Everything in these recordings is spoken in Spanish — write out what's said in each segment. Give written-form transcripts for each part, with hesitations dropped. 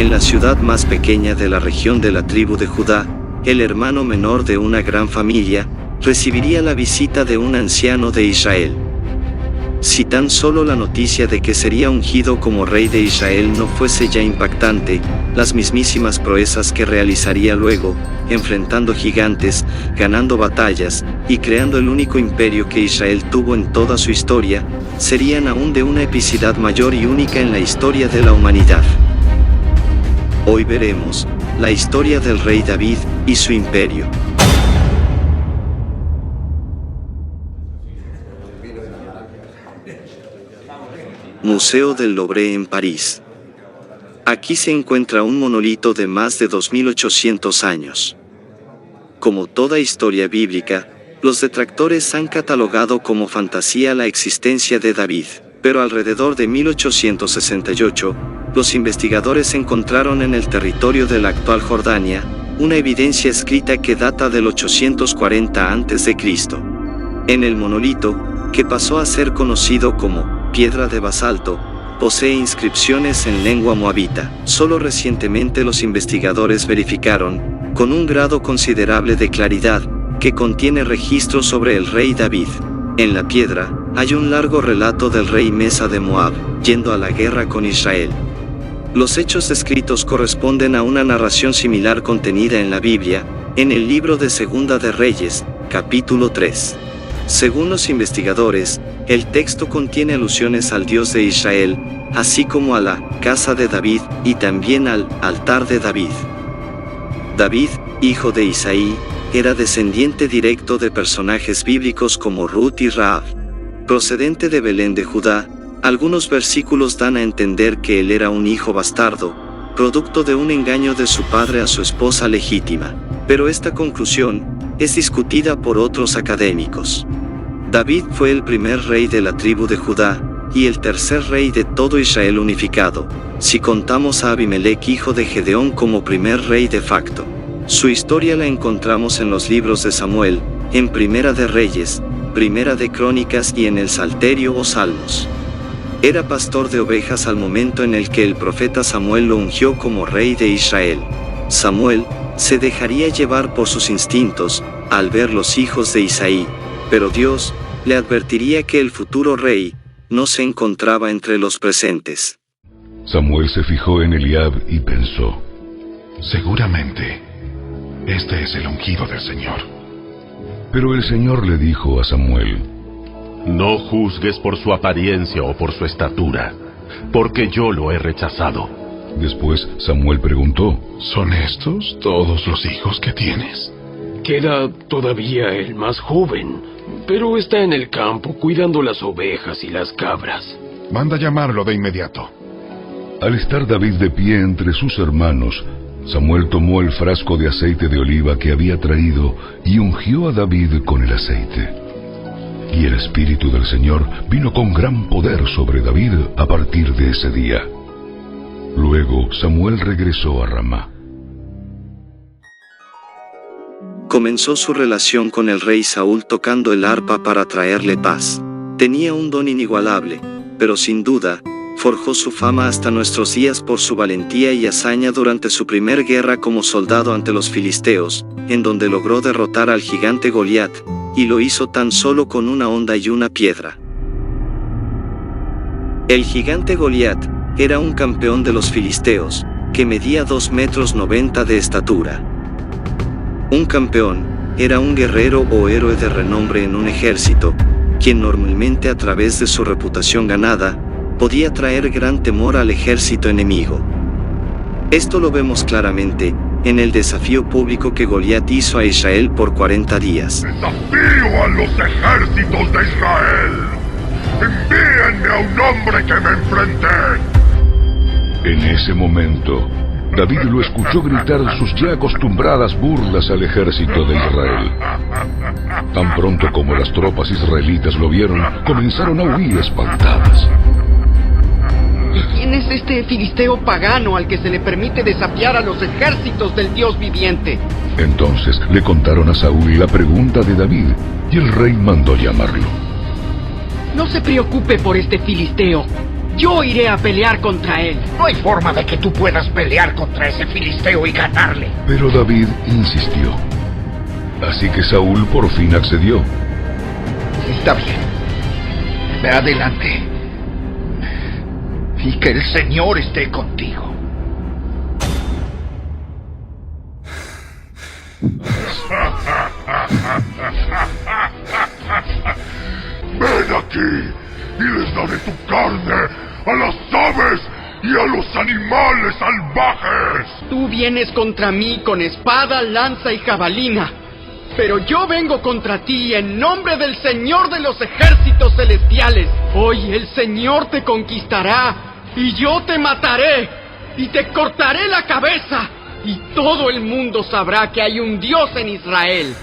En la ciudad más pequeña de la región de la tribu de Judá, el hermano menor de una gran familia, recibiría la visita de un anciano de Israel. Si tan solo la noticia de que sería ungido como rey de Israel no fuese ya impactante, las mismísimas proezas que realizaría luego, enfrentando gigantes, ganando batallas, y creando el único imperio que Israel tuvo en toda su historia, serían aún de una epicidad mayor y única en la historia de la humanidad. Hoy veremos la historia del rey David y su imperio. Museo del Louvre en París. Aquí se encuentra un monolito de más de 2800 años. Como toda historia bíblica, los detractores han catalogado como fantasía la existencia de David, pero alrededor de 1868, los investigadores encontraron en el territorio de la actual Jordania una evidencia escrita que data del 840 a.C. En el monolito, que pasó a ser conocido como piedra de basalto, posee inscripciones en lengua moabita. Solo recientemente los investigadores verificaron, con un grado considerable de claridad, que contiene registros sobre el rey David. En la piedra, hay un largo relato del rey Mesa de Moab, yendo a la guerra con Israel. Los hechos descritos corresponden a una narración similar contenida en la Biblia, en el libro de Segunda de Reyes, capítulo 3. Según los investigadores, el texto contiene alusiones al Dios de Israel, así como a la casa de David y también al altar de David. David, hijo de Isaí, era descendiente directo de personajes bíblicos como Ruth y Rahab. Procedente de Belén de Judá, algunos versículos dan a entender que él era un hijo bastardo, producto de un engaño de su padre a su esposa legítima, pero esta conclusión es discutida por otros académicos. David fue el primer rey de la tribu de Judá, y el tercer rey de todo Israel unificado, si contamos a Abimelech hijo de Gedeón como primer rey de facto. Su historia la encontramos en los libros de Samuel, en Primera de Reyes, Primera de Crónicas y en el Salterio o Salmos. Era pastor de ovejas al momento en el que el profeta Samuel lo ungió como rey de Israel. Samuel se dejaría llevar por sus instintos, al ver los hijos de Isaí, pero Dios le advertiría que el futuro rey no se encontraba entre los presentes. Samuel se fijó en Eliab y pensó: seguramente, este es el ungido del Señor. Pero el Señor le dijo a Samuel: no juzgues por su apariencia o por su estatura, porque yo lo he rechazado. Después Samuel preguntó: ¿son estos todos los hijos que tienes? Queda todavía el más joven, pero está en el campo cuidando las ovejas y las cabras. Manda llamarlo de inmediato. Al estar David de pie entre sus hermanos, Samuel tomó el frasco de aceite de oliva que había traído y ungió a David con el aceite. Y el Espíritu del Señor vino con gran poder sobre David a partir de ese día. Luego Samuel regresó a Ramá. Comenzó su relación con el rey Saúl tocando el arpa para traerle paz. Tenía un don inigualable, pero sin duda, forjó su fama hasta nuestros días por su valentía y hazaña durante su primer guerra como soldado ante los filisteos, en donde logró derrotar al gigante Goliat, y lo hizo tan solo con una honda y una piedra. El gigante Goliat era un campeón de los filisteos, que medía 2,90 metros de estatura. Un campeón era un guerrero o héroe de renombre en un ejército, quien normalmente a través de su reputación ganada, podía traer gran temor al ejército enemigo. Esto lo vemos claramente en el desafío público que Goliat hizo a Israel por 40 días. ¡Desafío a los ejércitos de Israel! ¡Envíenme a un hombre que me enfrente! En ese momento, David lo escuchó gritar sus ya acostumbradas burlas al ejército de Israel. Tan pronto como las tropas israelitas lo vieron, comenzaron a huir espantadas. ¿Y quién es este filisteo pagano al que se le permite desafiar a los ejércitos del Dios viviente? Entonces le contaron a Saúl la pregunta de David, y el rey mandó llamarlo. No se preocupe por este filisteo. Yo iré a pelear contra él. No hay forma de que tú puedas pelear contra ese filisteo y ganarle. Pero David insistió. Así que Saúl por fin accedió. Está bien. Ve adelante. Y que el Señor esté contigo. Ven aquí y les daré tu carne a las aves y a los animales salvajes. Tú vienes contra mí con espada, lanza y jabalina. Pero yo vengo contra ti en nombre del Señor de los ejércitos celestiales. Hoy el Señor te conquistará y yo te mataré y te cortaré la cabeza. Y todo el mundo sabrá que hay un Dios en Israel.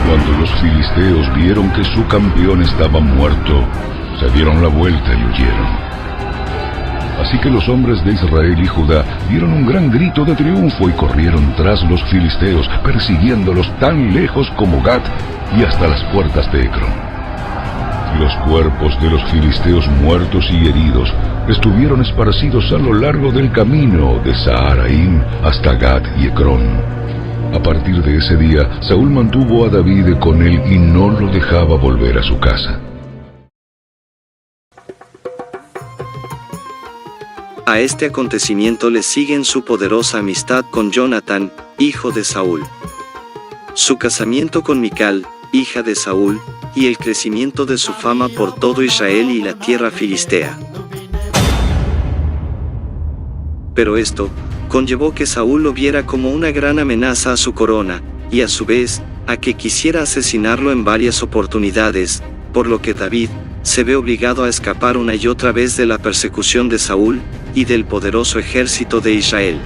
Cuando los filisteos vieron que su campeón estaba muerto, se dieron la vuelta y huyeron. Así que los hombres de Israel y Judá dieron un gran grito de triunfo y corrieron tras los filisteos, persiguiéndolos tan lejos como Gat y hasta las puertas de Ecrón. Los cuerpos de los filisteos muertos y heridos estuvieron esparcidos a lo largo del camino de Saharaim hasta Gat y Ecrón. A partir de ese día, Saúl mantuvo a David con él y no lo dejaba volver a su casa. A este acontecimiento le siguen su poderosa amistad con Jonatán, hijo de Saúl, su casamiento con Mical, hija de Saúl, y el crecimiento de su fama por todo Israel y la tierra filistea. Pero esto conllevó que Saúl lo viera como una gran amenaza a su corona, y a su vez, a que quisiera asesinarlo en varias oportunidades, por lo que David se ve obligado a escapar una y otra vez de la persecución de Saúl y del poderoso ejército de Israel.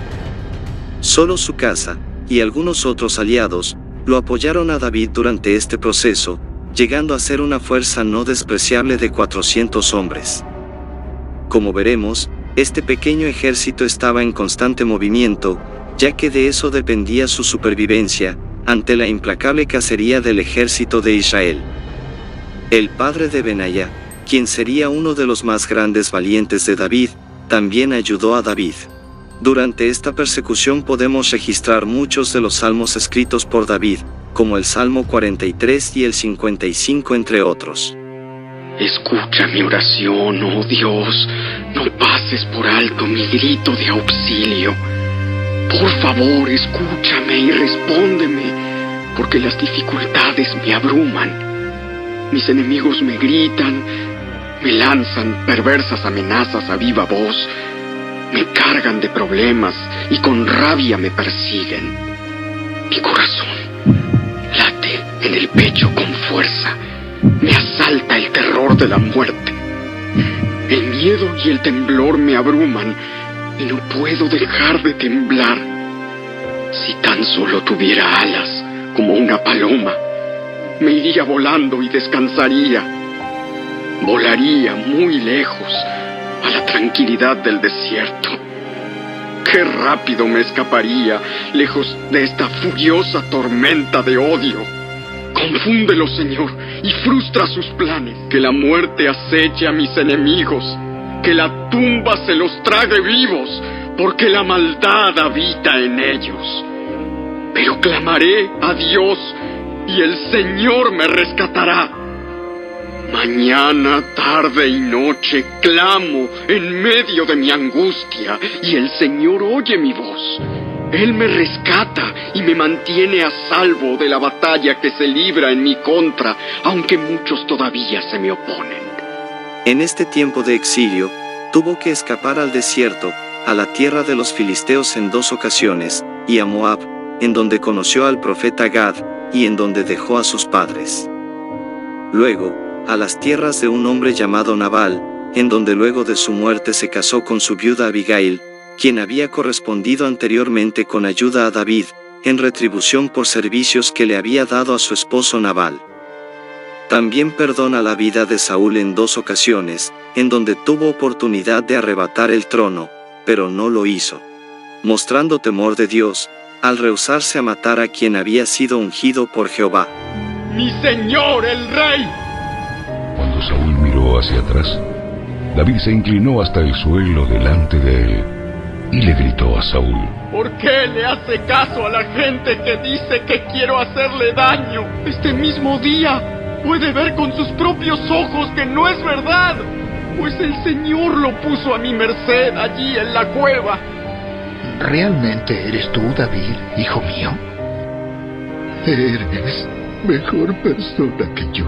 Solo su casa, y algunos otros aliados, lo apoyaron a David durante este proceso, llegando a ser una fuerza no despreciable de 400 hombres. Como veremos, este pequeño ejército estaba en constante movimiento, ya que de eso dependía su supervivencia, ante la implacable cacería del ejército de Israel. El padre de Benaya, quien sería uno de los más grandes valientes de David, también ayudó a David. Durante esta persecución podemos registrar muchos de los salmos escritos por David, como el Salmo 43 y el 55 entre otros. Escucha mi oración, oh Dios, no pases por alto mi grito de auxilio. Por favor, escúchame y respóndeme, porque las dificultades me abruman. Mis enemigos me gritan, me lanzan perversas amenazas a viva voz, me cargan de problemas y con rabia me persiguen. Mi corazón late en el pecho con fuerza. Me asalta el terror de la muerte. El miedo y el temblor me abruman y no puedo dejar de temblar. Si tan solo tuviera alas como una paloma, me iría volando y descansaría. Volaría muy lejos a la tranquilidad del desierto. Qué rápido me escaparía lejos de esta furiosa tormenta de odio. Confúndelo, Señor, y frustra sus planes. Que la muerte aceche a mis enemigos, que la tumba se los trague vivos, porque la maldad habita en ellos. Pero clamaré a Dios, y el Señor me rescatará. Mañana, tarde y noche clamo en medio de mi angustia, y el Señor oye mi voz. Él me rescata y me mantiene a salvo de la batalla que se libra en mi contra, aunque muchos todavía se me oponen. En este tiempo de exilio, tuvo que escapar al desierto, a la tierra de los filisteos en 2 ocasiones, y a Moab, en donde conoció al profeta Gad, y en donde dejó a sus padres. Luego, a las tierras de un hombre llamado Nabal, en donde luego de su muerte se casó con su viuda Abigail, quien había correspondido anteriormente con ayuda a David, en retribución por servicios que le había dado a su esposo Nabal. También perdona la vida de Saúl en 2 ocasiones, en donde tuvo oportunidad de arrebatar el trono, pero no lo hizo, mostrando temor de Dios, al rehusarse a matar a quien había sido ungido por Jehová. ¡Mi señor, el rey! Cuando Saúl miró hacia atrás, David se inclinó hasta el suelo delante de él y le gritó a Saúl: ¿Por qué le hace caso a la gente que dice que quiero hacerle daño? Este mismo día puede ver con sus propios ojos que no es verdad, pues el Señor lo puso a mi merced allí en la cueva. ¿Realmente eres tú, David, hijo mío? Eres mejor persona que yo,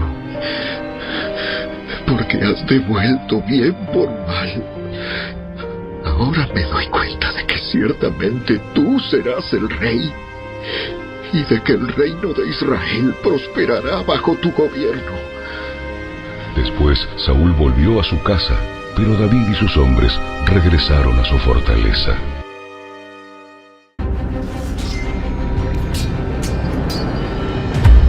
porque has devuelto bien por mal. Ahora me doy cuenta de que ciertamente tú serás el rey, y de que el reino de Israel prosperará bajo tu gobierno. Después Saúl volvió a su casa, pero David y sus hombres regresaron a su fortaleza.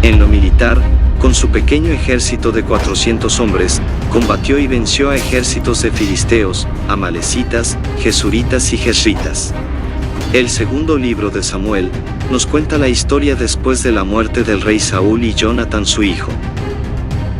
En lo militar, con su pequeño ejército de 400 hombres, combatió y venció a ejércitos de filisteos, amalecitas, jesuritas y jesritas. El segundo libro de Samuel nos cuenta la historia después de la muerte del rey Saúl y Jonatán su hijo.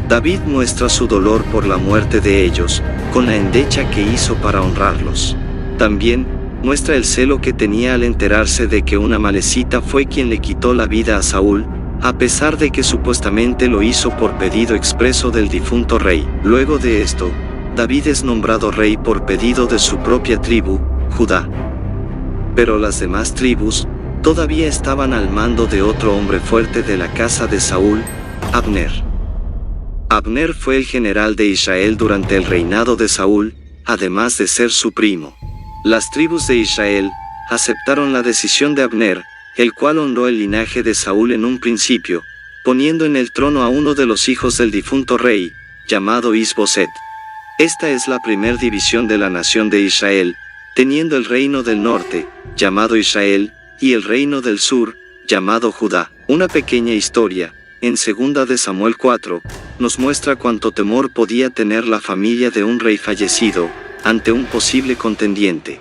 David muestra su dolor por la muerte de ellos, con la endecha que hizo para honrarlos. También muestra el celo que tenía al enterarse de que una amalecita fue quien le quitó la vida a Saúl, a pesar de que supuestamente lo hizo por pedido expreso del difunto rey. Luego de esto, David es nombrado rey por pedido de su propia tribu, Judá. Pero las demás tribus todavía estaban al mando de otro hombre fuerte de la casa de Saúl, Abner. Abner fue el general de Israel durante el reinado de Saúl, además de ser su primo. Las tribus de Israel aceptaron la decisión de Abner, el cual honró el linaje de Saúl en un principio, poniendo en el trono a uno de los hijos del difunto rey, llamado Is-Boset. Esta es la primer división de la nación de Israel, teniendo el reino del norte, llamado Israel, y el reino del sur, llamado Judá. Una pequeña historia, en 2 de Samuel 4, nos muestra cuánto temor podía tener la familia de un rey fallecido, ante un posible contendiente.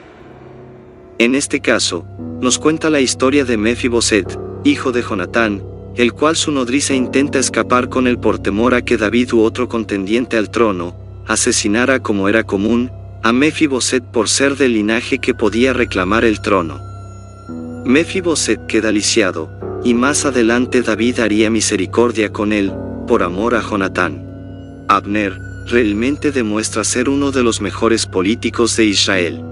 En este caso, nos cuenta la historia de Mefiboset, hijo de Jonatán, el cual su nodriza intenta escapar con él por temor a que David u otro contendiente al trono, asesinara como era común, a Mefiboset por ser del linaje que podía reclamar el trono. Mefiboset queda lisiado, y más adelante David haría misericordia con él, por amor a Jonatán. Abner realmente demuestra ser uno de los mejores políticos de Israel.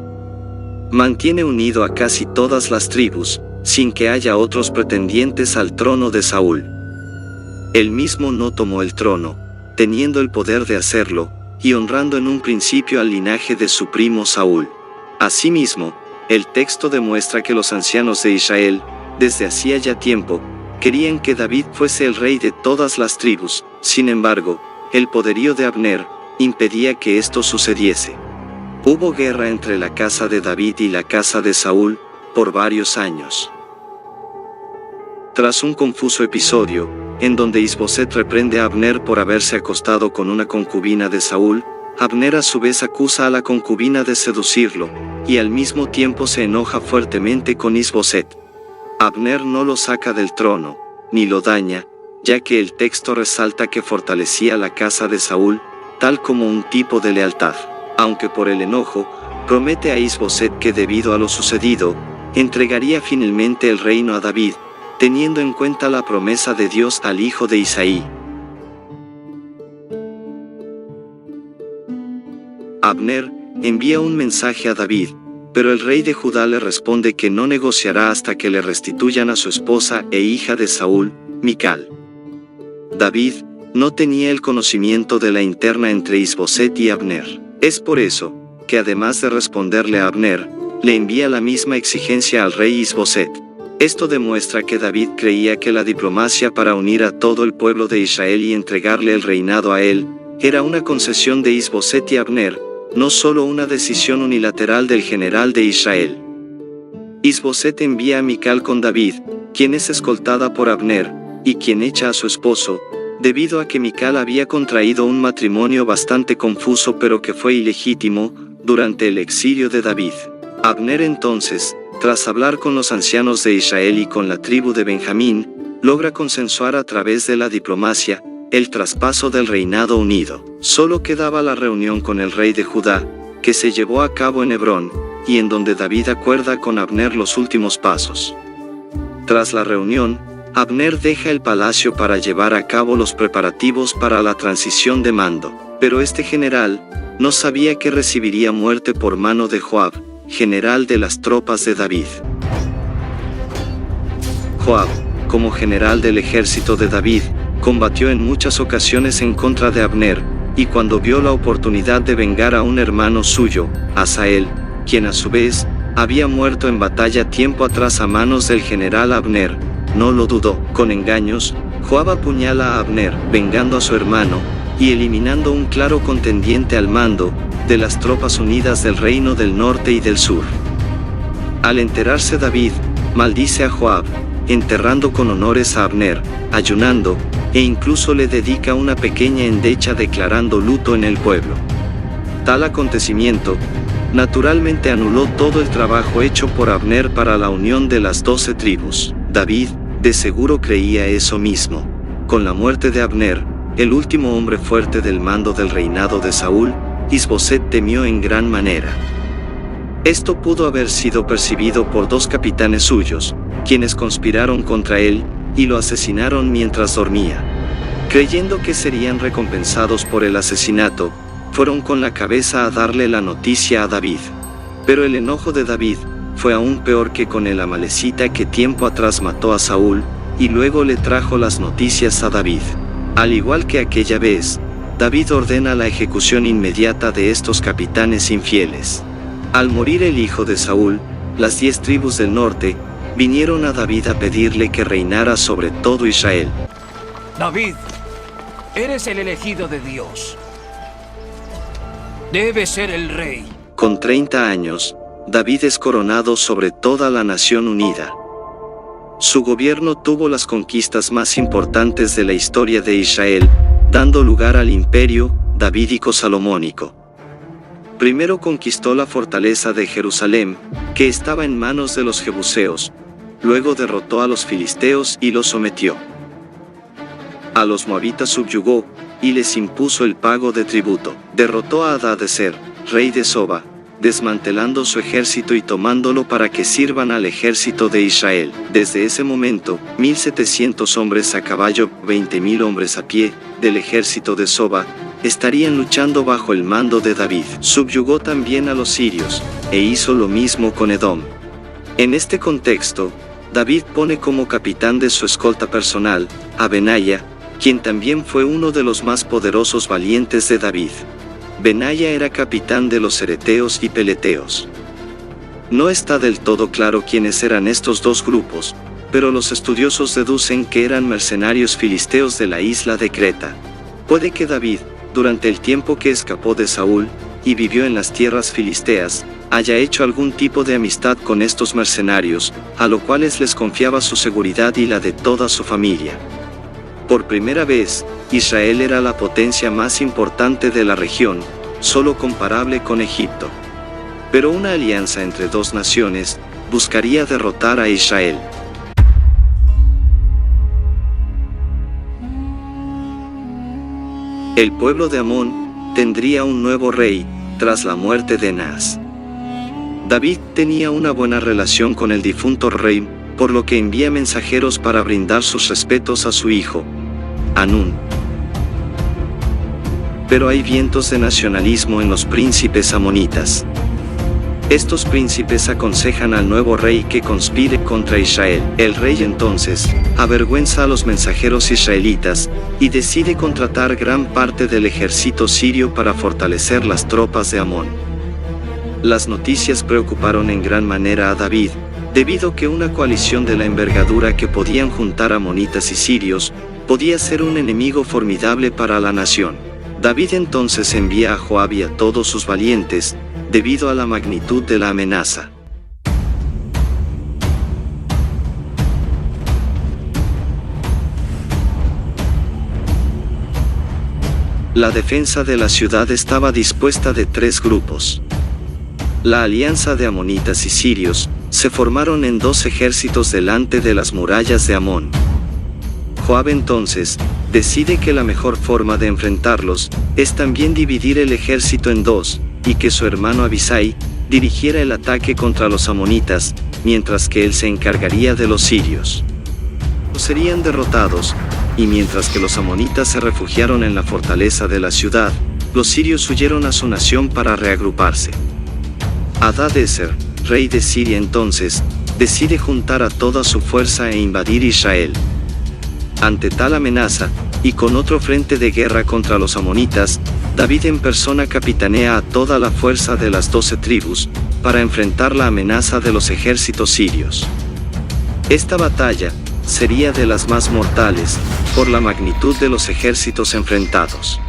Mantiene unido a casi todas las tribus, sin que haya otros pretendientes al trono de Saúl. Él mismo no tomó el trono, teniendo el poder de hacerlo, y honrando en un principio al linaje de su primo Saúl. Asimismo, el texto demuestra que los ancianos de Israel, desde hacía ya tiempo, querían que David fuese el rey de todas las tribus. Sin embargo, el poderío de Abner impedía que esto sucediese. Hubo guerra entre la casa de David y la casa de Saúl, por varios años. Tras un confuso episodio, en donde Is-Boset reprende a Abner por haberse acostado con una concubina de Saúl, Abner a su vez acusa a la concubina de seducirlo, y al mismo tiempo se enoja fuertemente con Is-Boset. Abner no lo saca del trono, ni lo daña, ya que el texto resalta que fortalecía la casa de Saúl, tal como un tipo de lealtad. Aunque por el enojo, promete a Is-Boset que debido a lo sucedido, entregaría finalmente el reino a David, teniendo en cuenta la promesa de Dios al hijo de Isaí. Abner envía un mensaje a David, pero el rey de Judá le responde que no negociará hasta que le restituyan a su esposa e hija de Saúl, Mical. David no tenía el conocimiento de la interna entre Isboset y Abner. Es por eso, que además de responderle a Abner, le envía la misma exigencia al rey Isboset. Esto demuestra que David creía que la diplomacia para unir a todo el pueblo de Israel y entregarle el reinado a él, era una concesión de Isboset y Abner, no solo una decisión unilateral del general de Israel. Isboset envía a Mical con David, quien es escoltada por Abner, y quien echa a su esposo, debido a que Mical había contraído un matrimonio bastante confuso pero que fue ilegítimo, durante el exilio de David. Abner entonces, tras hablar con los ancianos de Israel y con la tribu de Benjamín, logra consensuar a través de la diplomacia, el traspaso del reinado unido. Solo quedaba la reunión con el rey de Judá, que se llevó a cabo en Hebrón, y en donde David acuerda con Abner los últimos pasos. Tras la reunión, Abner deja el palacio para llevar a cabo los preparativos para la transición de mando, pero este general no sabía que recibiría muerte por mano de Joab, general de las tropas de David. Joab, como general del ejército de David, combatió en muchas ocasiones en contra de Abner, y cuando vio la oportunidad de vengar a un hermano suyo, Asael, quien a su vez, había muerto en batalla tiempo atrás a manos del general Abner, no lo dudó. Con engaños, Joab apuñala a Abner, vengando a su hermano, y eliminando un claro contendiente al mando de las tropas unidas del reino del norte y del sur. Al enterarse David, maldice a Joab, enterrando con honores a Abner, ayunando, e incluso le dedica una pequeña endecha declarando luto en el pueblo. Tal acontecimiento, naturalmente anuló todo el trabajo hecho por Abner para la unión de las 12 tribus. David, de seguro creía eso mismo. Con la muerte de Abner, el último hombre fuerte del mando del reinado de Saúl, Isboset temió en gran manera. Esto pudo haber sido percibido por 2 capitanes suyos, quienes conspiraron contra él, y lo asesinaron mientras dormía. Creyendo que serían recompensados por el asesinato, fueron con la cabeza a darle la noticia a David. Pero el enojo de David fue aún peor que con el amalecita que tiempo atrás mató a Saúl, y luego le trajo las noticias a David. Al igual que aquella vez, David ordena la ejecución inmediata de estos capitanes infieles. Al morir el hijo de Saúl, las 10 tribus del norte vinieron a David a pedirle que reinara sobre todo Israel. David, eres el elegido de Dios. Debes ser el rey. Con 30 años, David es coronado sobre toda la nación unida. Su gobierno tuvo las conquistas más importantes de la historia de Israel, dando lugar al imperio davídico salomónico. Primero conquistó la fortaleza de Jerusalén, que estaba en manos de los jebuseos, luego derrotó a los filisteos y los sometió. A los moabitas subyugó, y les impuso el pago de tributo. Derrotó a Hadadezer, rey de Soba, desmantelando su ejército y tomándolo para que sirvan al ejército de Israel. Desde ese momento, 1,700 hombres a caballo, 20,000 hombres a pie, del ejército de Soba, estarían luchando bajo el mando de David. Subyugó también a los sirios, e hizo lo mismo con Edom. En este contexto, David pone como capitán de su escolta personal, a Benaya, quien también fue uno de los más poderosos valientes de David. Benaya era capitán de los cereteos y peleteos. No está del todo claro quiénes eran estos 2 grupos, pero los estudiosos deducen que eran mercenarios filisteos de la isla de Creta. Puede que David, durante el tiempo que escapó de Saúl, y vivió en las tierras filisteas, haya hecho algún tipo de amistad con estos mercenarios, a lo cuales les confiaba su seguridad y la de toda su familia. Por primera vez, Israel era la potencia más importante de la región, solo comparable con Egipto. Pero una alianza entre 2 naciones buscaría derrotar a Israel. El pueblo de Amón tendría un nuevo rey tras la muerte de Naas. David tenía una buena relación con el difunto rey, por lo que envía mensajeros para brindar sus respetos a su hijo, Anún. Pero hay vientos de nacionalismo en los príncipes amonitas. Estos príncipes aconsejan al nuevo rey que conspire contra Israel. El rey entonces avergüenza a los mensajeros israelitas y decide contratar gran parte del ejército sirio para fortalecer las tropas de Amón. Las noticias preocuparon en gran manera a David, debido a que una coalición de la envergadura que podían juntar amonitas y sirios podía ser un enemigo formidable para la nación. David entonces envía a Joab y a todos sus valientes, debido a la magnitud de la amenaza. La defensa de la ciudad estaba dispuesta de 3 grupos. La alianza de amonitas y sirios se formaron en 2 ejércitos delante de las murallas de Amón. Joab entonces decide que la mejor forma de enfrentarlos es también dividir el ejército en 2, y que su hermano Abisai dirigiera el ataque contra los amonitas, mientras que él se encargaría de los sirios. Serían derrotados, y mientras que los amonitas se refugiaron en la fortaleza de la ciudad, los sirios huyeron a su nación para reagruparse. Hadad-ezer, rey de Siria entonces, decide juntar a toda su fuerza e invadir Israel. Ante tal amenaza, y con otro frente de guerra contra los amonitas, David en persona capitanea a toda la fuerza de las 12 tribus, para enfrentar la amenaza de los ejércitos sirios. Esta batalla sería de las más mortales, por la magnitud de los ejércitos enfrentados.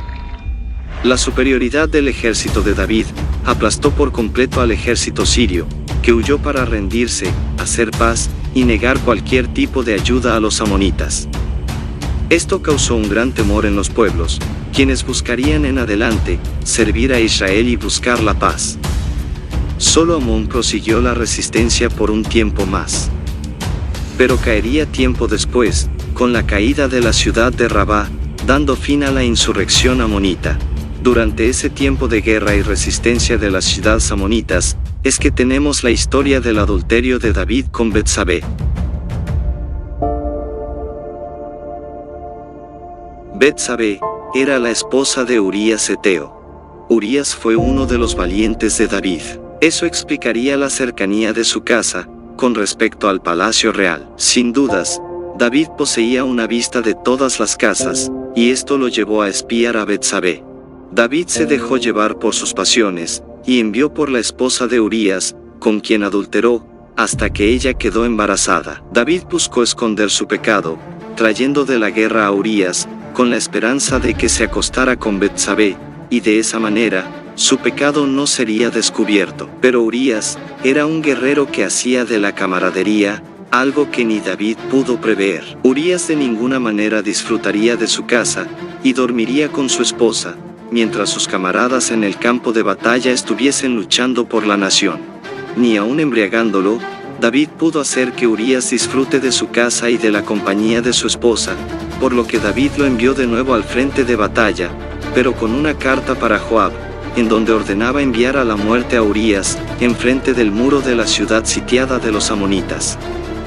La superioridad del ejército de David aplastó por completo al ejército sirio, que huyó para rendirse, hacer paz, y negar cualquier tipo de ayuda a los amonitas. Esto causó un gran temor en los pueblos, quienes buscarían en adelante servir a Israel y buscar la paz. Solo Amón prosiguió la resistencia por un tiempo más. Pero caería tiempo después, con la caída de la ciudad de Rabá, dando fin a la insurrección amonita. Durante ese tiempo de guerra y resistencia de las ciudades amonitas, es que tenemos la historia del adulterio de David con Betsabé. Betsabé era la esposa de Urías Eteo. Urías fue uno de los valientes de David. Eso explicaría la cercanía de su casa con respecto al palacio real. Sin dudas, David poseía una vista de todas las casas, y esto lo llevó a espiar a Betsabé. David se dejó llevar por sus pasiones, y envió por la esposa de Urías, con quien adulteró, hasta que ella quedó embarazada. David buscó esconder su pecado, trayendo de la guerra a Urías, con la esperanza de que se acostara con Betsabé, y de esa manera, su pecado no sería descubierto. Pero Urías era un guerrero que hacía de la camaradería algo que ni David pudo prever. Urías de ninguna manera disfrutaría de su casa, y dormiría con su esposa, mientras sus camaradas en el campo de batalla estuviesen luchando por la nación. Ni aun embriagándolo, David pudo hacer que Urías disfrute de su casa y de la compañía de su esposa, por lo que David lo envió de nuevo al frente de batalla, pero con una carta para Joab, en donde ordenaba enviar a la muerte a Urías, enfrente del muro de la ciudad sitiada de los amonitas.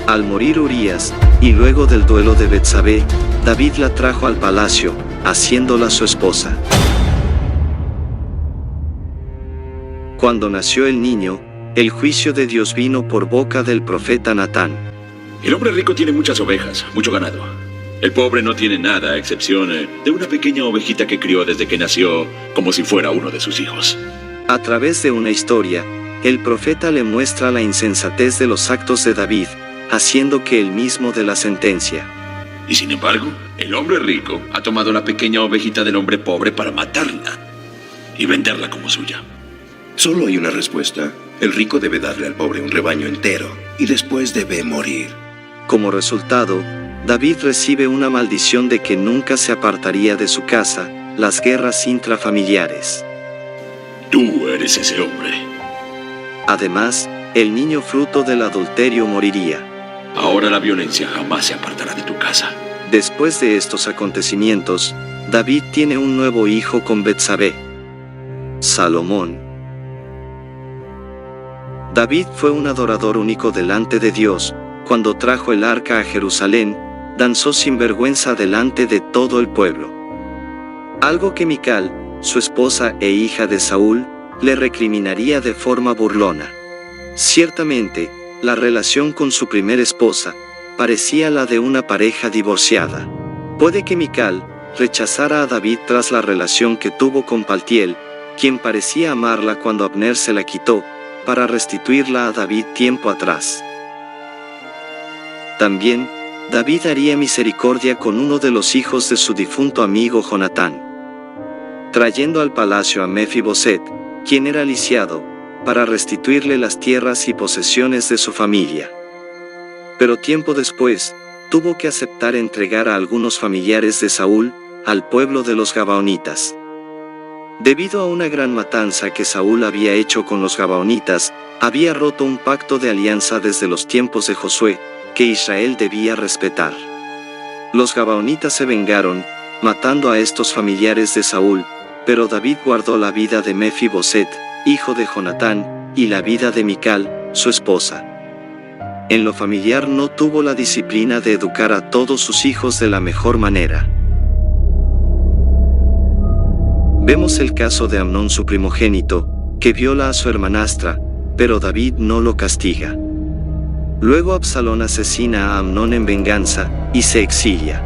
Al morir Urías, y luego del duelo de Betsabé, David la trajo al palacio, haciéndola su esposa. Cuando nació el niño, el juicio de Dios vino por boca del profeta Natán. El hombre rico tiene muchas ovejas, mucho ganado. El pobre no tiene nada, a excepción de una pequeña ovejita que crió desde que nació, como si fuera uno de sus hijos. A través de una historia, el profeta le muestra la insensatez de los actos de David, haciendo que él mismo dé la sentencia. Y sin embargo, el hombre rico ha tomado la pequeña ovejita del hombre pobre para matarla y venderla como suya. Solo hay una respuesta. El rico debe darle al pobre un rebaño entero, y después debe morir. Como resultado, David recibe una maldición de que nunca se apartaría de su casa, las guerras intrafamiliares. Tú eres ese hombre. Además, el niño fruto del adulterio moriría. Ahora la violencia jamás se apartará de tu casa. Después de estos acontecimientos, David tiene un nuevo hijo con Betsabé, Salomón. David fue un adorador único delante de Dios. Cuando trajo el arca a Jerusalén, danzó sin vergüenza delante de todo el pueblo. Algo que Mical, su esposa e hija de Saúl, le recriminaría de forma burlona. Ciertamente, la relación con su primera esposa parecía la de una pareja divorciada. Puede que Mical rechazara a David tras la relación que tuvo con Paltiel, quien parecía amarla cuando Abner se la quitó, para restituirla a David tiempo atrás. También, David haría misericordia con uno de los hijos de su difunto amigo Jonatán, trayendo al palacio a Mefiboset, quien era lisiado, para restituirle las tierras y posesiones de su familia. Pero tiempo después, tuvo que aceptar entregar a algunos familiares de Saúl al pueblo de los Gabaonitas. Debido a una gran matanza que Saúl había hecho con los Gabaonitas, había roto un pacto de alianza desde los tiempos de Josué, que Israel debía respetar. Los Gabaonitas se vengaron, matando a estos familiares de Saúl, pero David guardó la vida de Mefiboset, hijo de Jonatán, y la vida de Mical, su esposa. En lo familiar no tuvo la disciplina de educar a todos sus hijos de la mejor manera. Vemos el caso de Amnón, su primogénito, que viola a su hermanastra, pero David no lo castiga. Luego Absalón asesina a Amnón en venganza, y se exilia.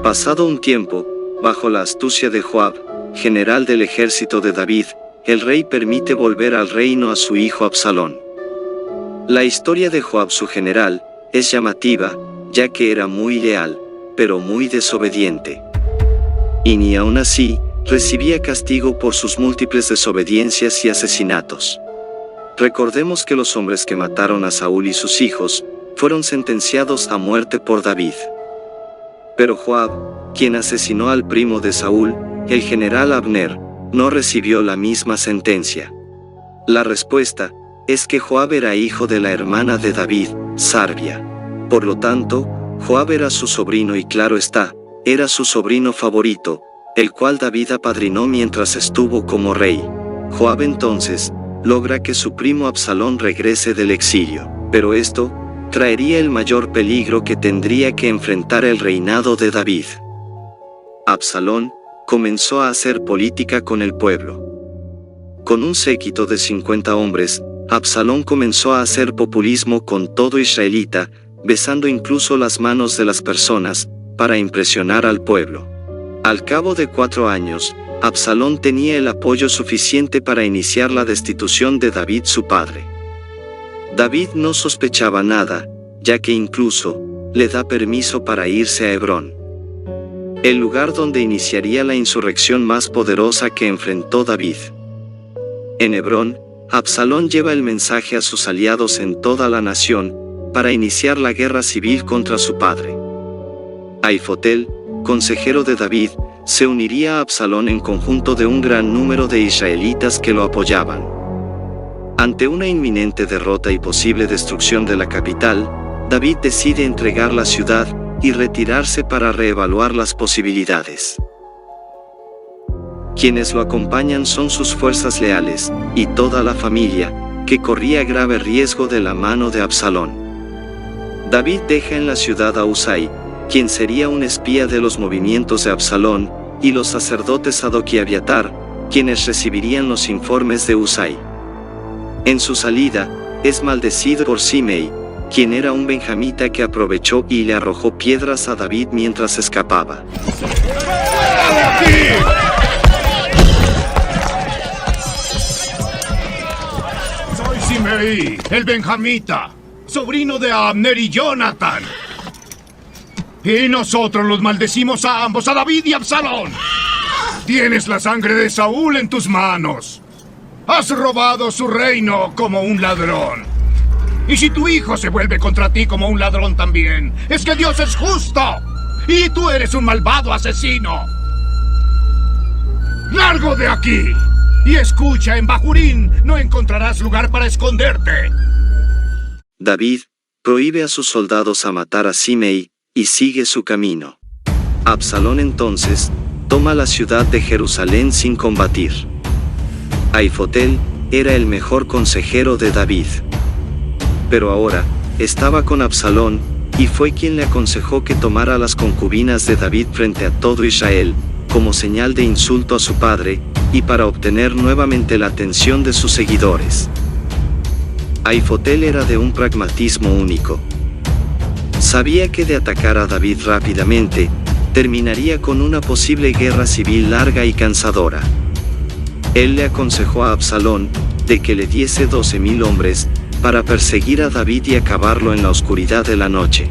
Pasado un tiempo, bajo la astucia de Joab, general del ejército de David, el rey permite volver al reino a su hijo Absalón. La historia de Joab, su general, es llamativa, ya que era muy leal, pero muy desobediente. Y ni aun así, recibía castigo por sus múltiples desobediencias y asesinatos. Recordemos que los hombres que mataron a Saúl y sus hijos, fueron sentenciados a muerte por David. Pero Joab, quien asesinó al primo de Saúl, el general Abner, no recibió la misma sentencia. La respuesta es que Joab era hijo de la hermana de David, Sarbia. Por lo tanto, Joab era su sobrino y claro está, era su sobrino favorito, el cual David apadrinó mientras estuvo como rey. Joab entonces logra que su primo Absalón regrese del exilio, pero esto traería el mayor peligro que tendría que enfrentar el reinado de David. Absalón comenzó a hacer política con el pueblo. Con un séquito de 50 hombres, Absalón comenzó a hacer populismo con todo israelita, besando incluso las manos de las personas, para impresionar al pueblo. Al cabo de 4 años, Absalón tenía el apoyo suficiente para iniciar la destitución de David su padre. David no sospechaba nada, ya que incluso le da permiso para irse a Hebrón, el lugar donde iniciaría la insurrección más poderosa que enfrentó David. En Hebrón, Absalón lleva el mensaje a sus aliados en toda la nación, para iniciar la guerra civil contra su padre. Aifotel, consejero de David, se uniría a Absalón en conjunto de un gran número de israelitas que lo apoyaban. Ante una inminente derrota y posible destrucción de la capital, David decide entregar la ciudad y retirarse para reevaluar las posibilidades. Quienes lo acompañan son sus fuerzas leales, y toda la familia, que corría grave riesgo de la mano de Absalón. David deja en la ciudad a Usai, quien sería un espía de los movimientos de Absalón, y los sacerdotes Sadoc y Abiatar, quienes recibirían los informes de Usai. En su salida, es maldecido por Simei, quien era un benjamita que aprovechó y le arrojó piedras a David mientras escapaba. Soy Simei, el benjamita, sobrino de Abner y Jonatán. Y nosotros los maldecimos a ambos, a David y a Absalón. Tienes la sangre de Saúl en tus manos. Has robado su reino como un ladrón. Y si tu hijo se vuelve contra ti como un ladrón también, es que Dios es justo. Y tú eres un malvado asesino. ¡Largo de aquí! Y escucha, en Bahurín no encontrarás lugar para esconderte. David prohíbe a sus soldados a matar a Simei, y sigue su camino. Absalón entonces toma la ciudad de Jerusalén sin combatir. Aifotel era el mejor consejero de David. Pero ahora estaba con Absalón, y fue quien le aconsejó que tomara las concubinas de David frente a todo Israel, como señal de insulto a su padre, y para obtener nuevamente la atención de sus seguidores. Aifotel era de un pragmatismo único. Sabía que de atacar a David rápidamente, terminaría con una posible guerra civil larga y cansadora. Él le aconsejó a Absalón de que le diese 12.000 hombres para perseguir a David y acabarlo en la oscuridad de la noche.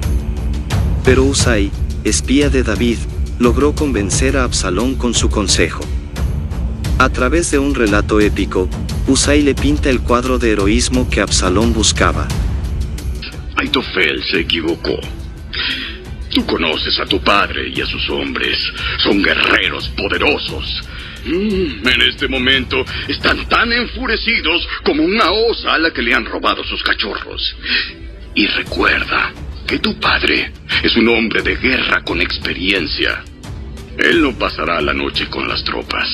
Pero Husai, espía de David, logró convencer a Absalón con su consejo. A través de un relato épico, Husai le pinta el cuadro de heroísmo que Absalón buscaba. Aitofel se equivocó. Tú conoces a tu padre y a sus hombres. Son guerreros poderosos. En este momento están tan enfurecidos como una osa a la que le han robado sus cachorros. Y recuerda que tu padre es un hombre de guerra con experiencia. Él no pasará la noche con las tropas.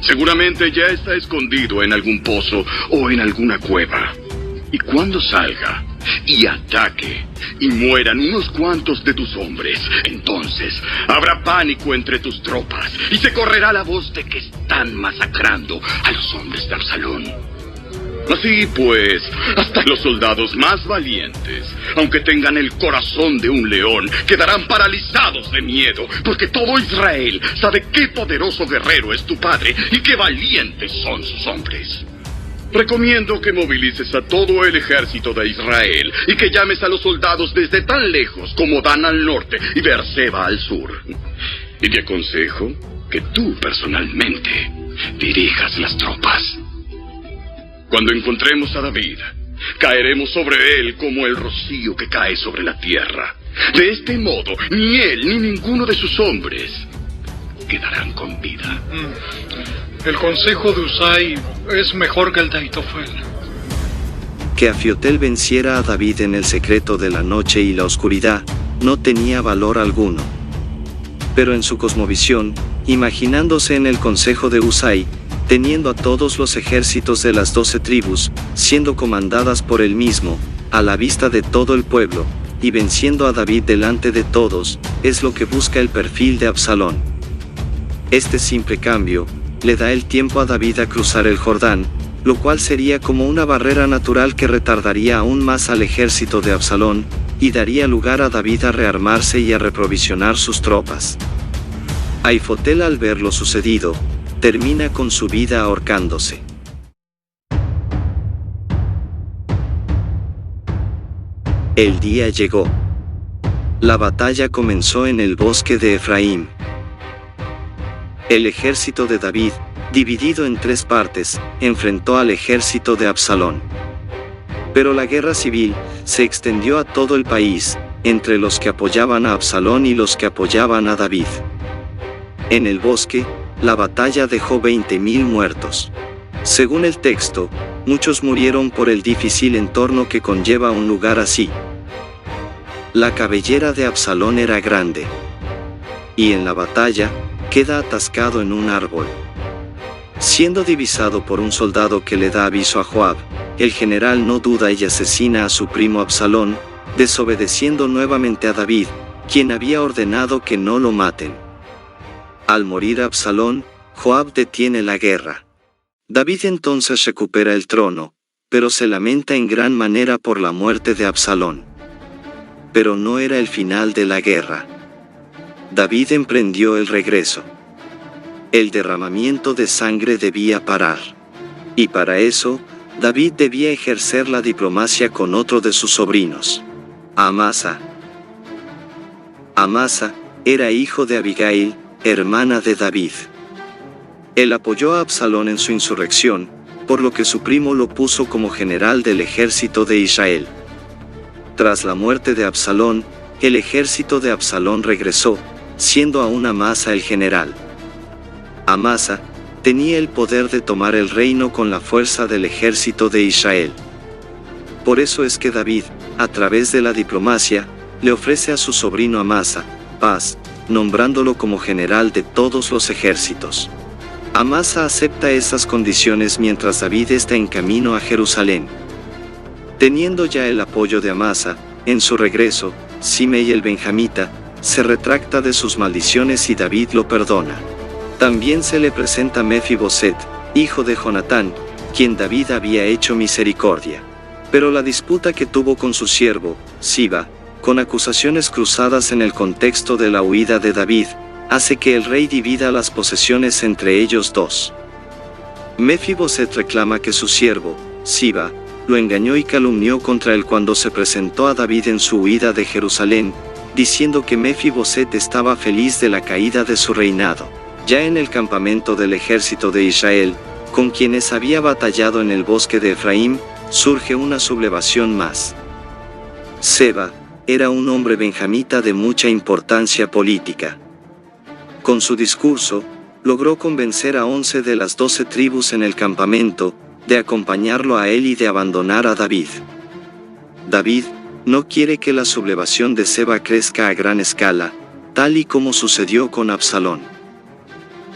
Seguramente ya está escondido en algún pozo o en alguna cueva. Y cuando salga y ataque y mueran unos cuantos de tus hombres, entonces habrá pánico entre tus tropas y se correrá la voz de que están masacrando a los hombres de Absalón. Así pues, hasta los soldados más valientes, aunque tengan el corazón de un león, quedarán paralizados de miedo, porque todo Israel sabe qué poderoso guerrero es tu padre y qué valientes son sus hombres. Recomiendo que movilices a todo el ejército de Israel y que llames a los soldados desde tan lejos como Dan al norte y Beerseba al sur. Y te aconsejo que tú personalmente dirijas las tropas. Cuando encontremos a David, caeremos sobre él como el rocío que cae sobre la tierra. De este modo, ni él ni ninguno de sus hombres quedarán con vida. El consejo de Husai es mejor que el de Aitofel. Que Ahitofelvenciera a David en el secreto de la noche y la oscuridad no tenía valor alguno. Pero en su cosmovisión, imaginándose en el consejo de Husai, teniendo a todos los ejércitos de las 12 tribus, siendo comandadas por él mismo, a la vista de todo el pueblo, y venciendo a David delante de todos, es lo que busca el perfil de Absalón. Este simple cambio le da el tiempo a David a cruzar el Jordán, lo cual sería como una barrera natural que retardaría aún más al ejército de Absalón, y daría lugar a David a rearmarse y a reprovisionar sus tropas. Aifotel, al ver lo sucedido, termina con su vida ahorcándose. El día llegó. La batalla comenzó en el bosque de Efraín. El ejército de David, dividido en 3 partes, enfrentó al ejército de Absalón. Pero la guerra civil se extendió a todo el país, entre los que apoyaban a Absalón y los que apoyaban a David. En el bosque, la batalla dejó 20.000 muertos. Según el texto, muchos murieron por el difícil entorno que conlleva un lugar así. La cabellera de Absalón era grande. Y en la batalla, queda atascado en un árbol. Siendo divisado por un soldado que le da aviso a Joab, el general no duda y asesina a su primo Absalón, desobedeciendo nuevamente a David, quien había ordenado que no lo maten. Al morir Absalón, Joab detiene la guerra. David entonces recupera el trono, pero se lamenta en gran manera por la muerte de Absalón. Pero no era el final de la guerra. David emprendió el regreso. El derramamiento de sangre debía parar. Y para eso, David debía ejercer la diplomacia con otro de sus sobrinos, Amasa. Amasa era hijo de Abigail, hermana de David. Él apoyó a Absalón en su insurrección, por lo que su primo lo puso como general del ejército de Israel. Tras la muerte de Absalón, el ejército de Absalón regresó, siendo aún Amasa el general. Amasa tenía el poder de tomar el reino con la fuerza del ejército de Israel. Por eso es que David, a través de la diplomacia, le ofrece a su sobrino Amasa paz, nombrándolo como general de todos los ejércitos. Amasa acepta esas condiciones mientras David está en camino a Jerusalén. Teniendo ya el apoyo de Amasa, en su regreso, Simei el benjamita se retracta de sus maldiciones y David lo perdona. También se le presenta Mefiboset, hijo de Jonatán, quien David había hecho misericordia. Pero la disputa que tuvo con su siervo, Siba, con acusaciones cruzadas en el contexto de la huida de David, hace que el rey divida las posesiones entre ellos dos. Mefiboset reclama que su siervo, Siba, lo engañó y calumnió contra él cuando se presentó a David en su huida de Jerusalén, diciendo que Mefiboset estaba feliz de la caída de su reinado. Ya en el campamento del ejército de Israel, con quienes había batallado en el bosque de Efraín, surge una sublevación más. Seba era un hombre benjamita de mucha importancia política. Con su discurso, logró convencer a 11 de las 12 tribus en el campamento, de acompañarlo a él y de abandonar a David. David no quiere que la sublevación de Seba crezca a gran escala, tal y como sucedió con Absalón.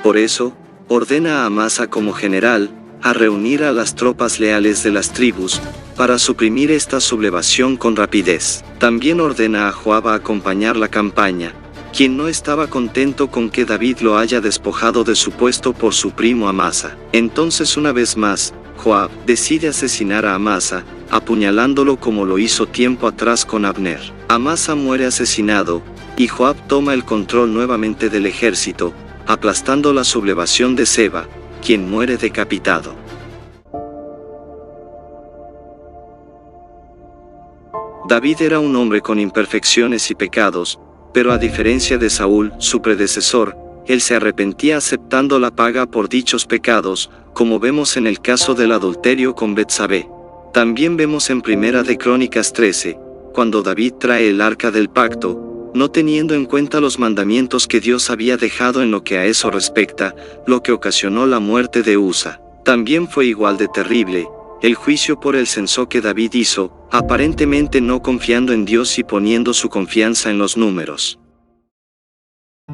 Por eso, ordena a Amasa como general, a reunir a las tropas leales de las tribus, para suprimir esta sublevación con rapidez. También ordena a Joab a acompañar la campaña, quien no estaba contento con que David lo haya despojado de su puesto por su primo Amasa. Entonces una vez más, Joab decide asesinar a Amasa, apuñalándolo como lo hizo tiempo atrás con Abner. Amasa muere asesinado, y Joab toma el control nuevamente del ejército, aplastando la sublevación de Seba, quien muere decapitado. David era un hombre con imperfecciones y pecados, pero a diferencia de Saúl, su predecesor, él se arrepentía aceptando la paga por dichos pecados, como vemos en el caso del adulterio con Betsabé. También vemos en Primera de Crónicas 13, cuando David trae el arca del pacto, no teniendo en cuenta los mandamientos que Dios había dejado en lo que a eso respecta, lo que ocasionó la muerte de Usa. También fue igual de terrible el juicio por el censo que David hizo, aparentemente no confiando en Dios y poniendo su confianza en los números.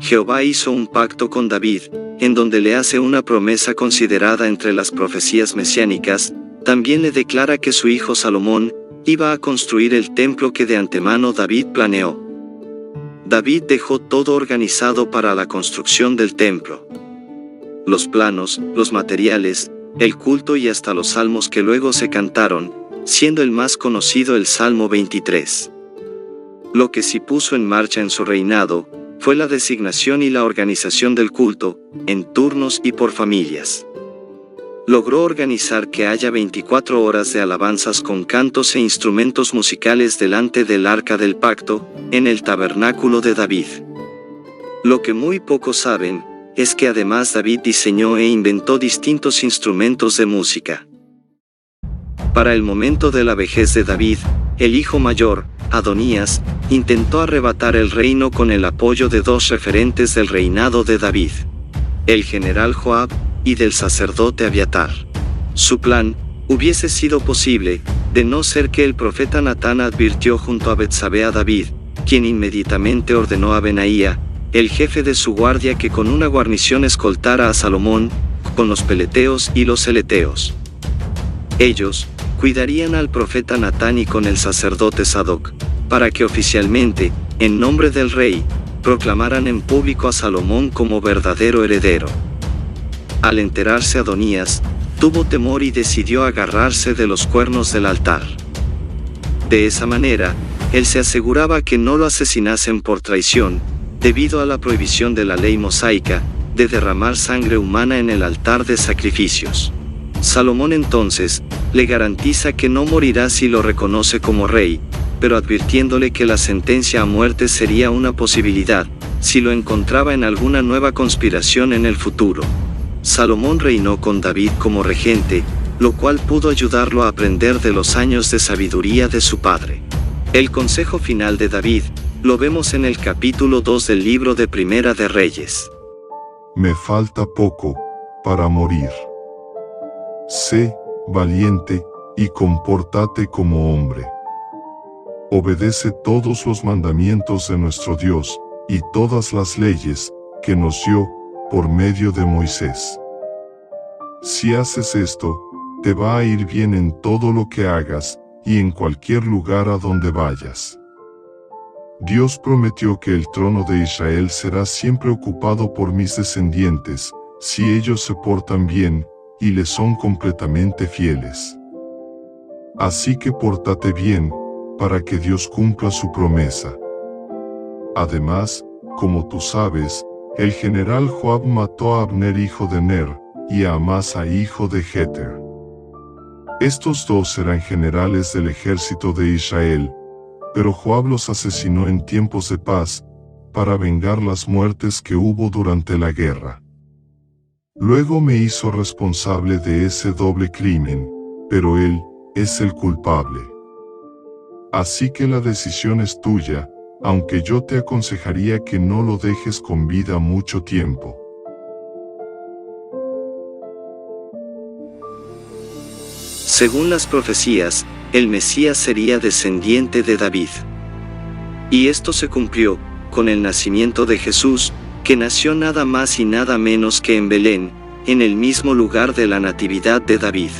Jehová hizo un pacto con David, en donde le hace una promesa considerada entre las profecías mesiánicas. También le declara que su hijo Salomón iba a construir el templo que de antemano David planeó. David dejó todo organizado para la construcción del templo. Los planos, los materiales, el culto y hasta los salmos que luego se cantaron, siendo el más conocido el Salmo 23. Lo que sí puso en marcha en su reinado, fue la designación y la organización del culto, en turnos y por familias. Logró organizar que haya 24 horas de alabanzas con cantos e instrumentos musicales delante del Arca del Pacto, en el tabernáculo de David. Lo que muy pocos saben, es que además David diseñó e inventó distintos instrumentos de música. Para el momento de la vejez de David, el hijo mayor, Adonías, intentó arrebatar el reino con el apoyo de dos referentes del reinado de David: el general Joab y del sacerdote Abiatar. Su plan hubiese sido posible, de no ser que el profeta Natán advirtió junto a Betsabé a David, quien inmediatamente ordenó a Benaía, el jefe de su guardia, que con una guarnición escoltara a Salomón, con los peleteos y los eleteos. Ellos cuidarían al profeta Natán y con el sacerdote Sadoc, para que oficialmente, en nombre del rey, proclamaran en público a Salomón como verdadero heredero. Al enterarse Adonías, tuvo temor y decidió agarrarse de los cuernos del altar. De esa manera, él se aseguraba que no lo asesinasen por traición, debido a la prohibición de la ley mosaica, de derramar sangre humana en el altar de sacrificios. Salomón entonces, le garantiza que no morirá si lo reconoce como rey, pero advirtiéndole que la sentencia a muerte sería una posibilidad, si lo encontraba en alguna nueva conspiración en el futuro. Salomón reinó con David como regente, lo cual pudo ayudarlo a aprender de los años de sabiduría de su padre. El consejo final de David, lo vemos en el capítulo 2 del libro de Primera de Reyes. Me falta poco para morir. Sé valiente y compórtate como hombre. Obedece todos los mandamientos de nuestro Dios y todas las leyes que nos dio por medio de Moisés. Si haces esto, te va a ir bien en todo lo que hagas y en cualquier lugar a donde vayas. Dios prometió que el trono de Israel será siempre ocupado por mis descendientes, si ellos se portan bien y le son completamente fieles. Así que pórtate bien, para que Dios cumpla su promesa. Además, como tú sabes, el general Joab mató a Abner hijo de Ner, y a Amasa hijo de Jeter. Estos dos eran generales del ejército de Israel, pero Joab los asesinó en tiempos de paz, para vengar las muertes que hubo durante la guerra. Luego me hizo responsable de ese doble crimen, pero él es el culpable. Así que la decisión es tuya, aunque yo te aconsejaría que no lo dejes con vida mucho tiempo. Según las profecías, el Mesías sería descendiente de David. Y esto se cumplió, con el nacimiento de Jesús, que nació nada más y nada menos que en Belén, en el mismo lugar de la natividad de David.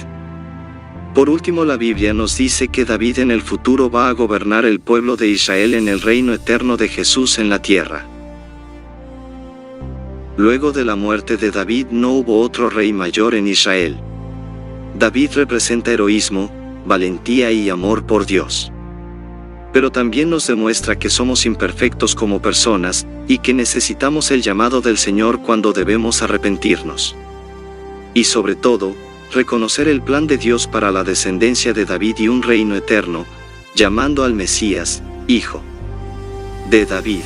Por último, la Biblia nos dice que David en el futuro va a gobernar el pueblo de Israel en el reino eterno de Jesús en la tierra. Luego de la muerte de David no hubo otro rey mayor en Israel. David representa heroísmo, valentía y amor por Dios. Pero también nos demuestra que somos imperfectos como personas, y que necesitamos el llamado del Señor cuando debemos arrepentirnos. Y sobre todo, reconocer el plan de Dios para la descendencia de David y un reino eterno, llamando al Mesías, Hijo de David.